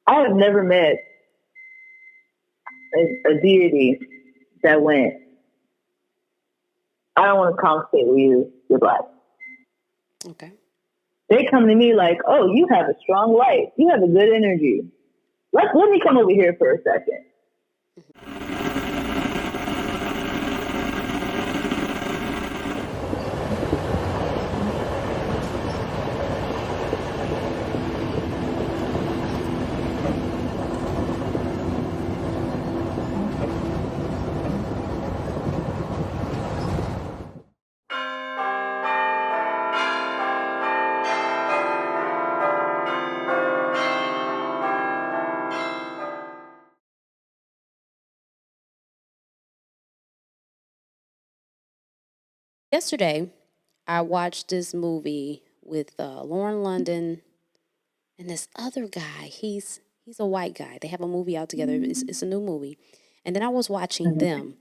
I have never met a deity that went, I don't want to conversate with you, you're black. Okay. They come to me like, oh, you have a strong light. You have a good energy. Let me come over here for a second. Yesterday, I watched this movie with Lauren London and this other guy. He's a white guy. They have a movie out together. It's a new movie, and then I was watching them,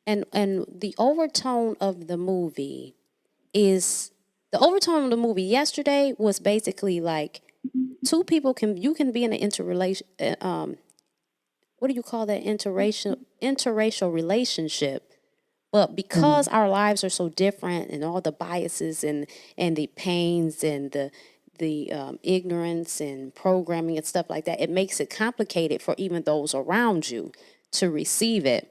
and the overtone of the movie yesterday was basically like two people can be in an interrelation. What do you call that? Interracial relationship. But because our lives are so different, and all the biases and the pains and the ignorance and programming and stuff like that, it makes it complicated for even those around you to receive it.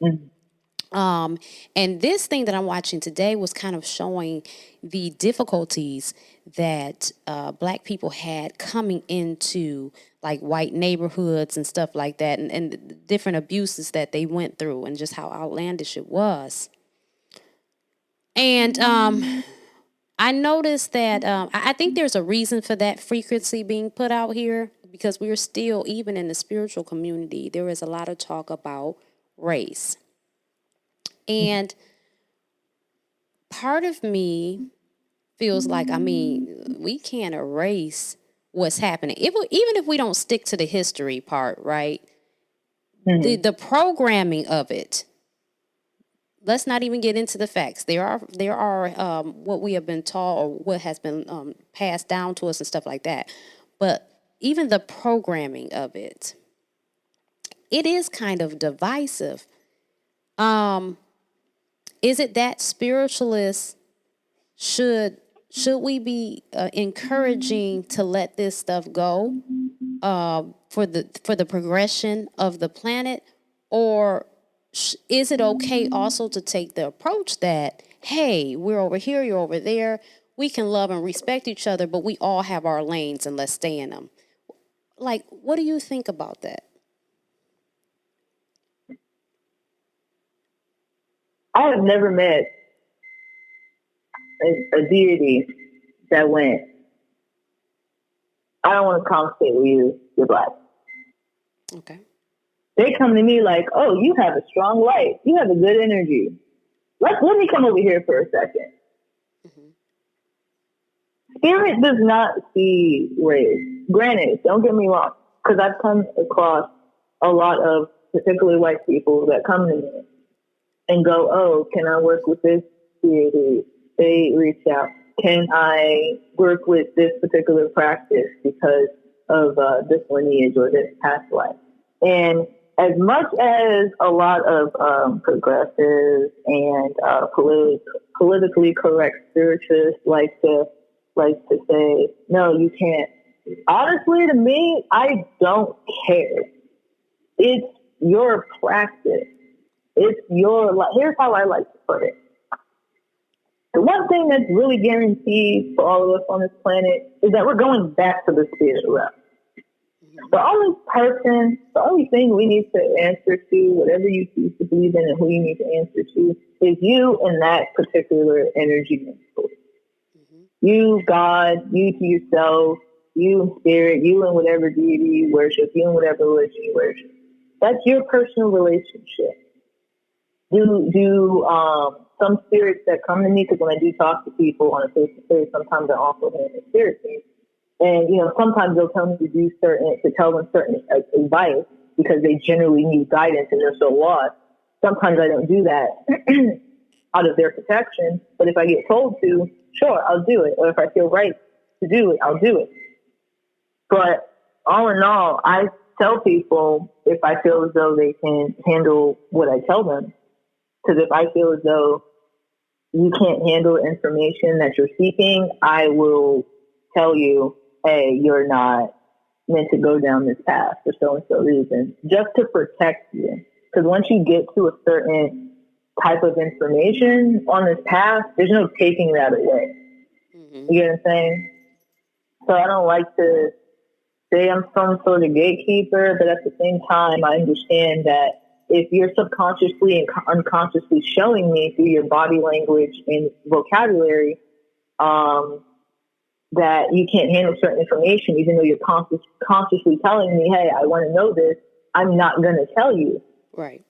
And this thing that I'm watching today was kind of showing the difficulties that Black people had coming into like white neighborhoods and stuff like that, and the different abuses that they went through, and just how outlandish it was. And I noticed that I think there's a reason for that frequency being put out here, because we're still, even in the spiritual community, there is a lot of talk about race. And part of me feels like, we can't erase what's happening. Even if we don't stick to the history part, right? The programming of it. Let's not even get into the facts. There are what we have been taught, or what has been passed down to us and stuff like that. But even the programming of it, it is kind of divisive. Is it that spiritualists should we be encouraging to let this stuff go for the progression of the planet, or is it okay also to take the approach that, hey, we're over here, you're over there, we can love and respect each other, but we all have our lanes and let's stay in them? Like, what do you think about that? I have never met a deity that went, I don't want to conversate with you, you're black. Okay. They come to me like, oh, you have a strong light. You have a good energy. Let me come over here for a second. Spirit does not see race. Granted, don't get me wrong, because I've come across a lot of particularly white people that come to me and go, oh, can I work with this deity? They reach out. Can I work with this particular practice because of this lineage or this past life? And as much as a lot of progressives and politically correct spiritualists like to say, no, you can't. Honestly, to me, I don't care. It's your practice. It's your life. Here's how I like to put it. The one thing that's really guaranteed for all of us on this planet is that we're going back to the spirit realm. The only thing we need to answer to, whatever you choose to believe in and who you need to answer to, is you and that particular energy. You, God, you to yourself, you and spirit, you and whatever deity you worship, you and whatever religion you worship. That's your personal relationship. Do some spirits that come to me, because when I do talk to people on a face-to-face, sometimes I also have a spirit team. And, sometimes they'll tell me to tell them certain advice because they generally need guidance and they're so lost. Sometimes I don't do that out of their protection. But if I get told to, sure, I'll do it. Or if I feel right to do it, I'll do it. But all in all, I tell people if I feel as though they can handle what I tell them. Because if I feel as though you can't handle information that you're seeking, I will tell you, hey, you're not meant to go down this path for so and so reason, just to protect you. Because once you get to a certain type of information on this path, there's no taking that away. Mm-hmm. You get what I'm saying? So I don't like to say I'm some sort of gatekeeper, but at the same time, I understand that if you're subconsciously and unconsciously showing me through your body language and vocabulary that you can't handle certain information, even though you're consciously telling me, hey, I want to know this, I'm not going to tell you. Right.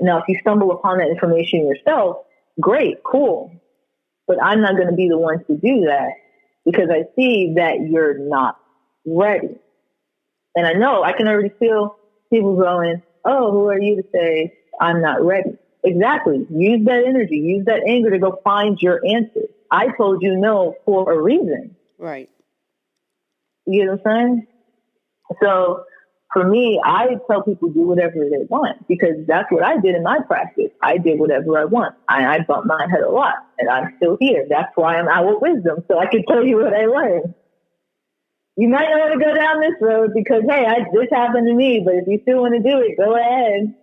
Now, if you stumble upon that information yourself, great, cool. But I'm not going to be the one to do that because I see that you're not ready. And I know I can already feel people going, oh, who are you to say I'm not ready? Exactly. Use that energy, use that anger to go find your answer. I told you no for a reason. Right. You know what I'm saying? So for me, I tell people do whatever they want because that's what I did in my practice. I did whatever I want. I bumped my head a lot and I'm still here. That's why I'm out with wisdom. So I can tell you what I learned. You might not want to go down this road because, hey, this happened to me, but if you still want to do it, go ahead.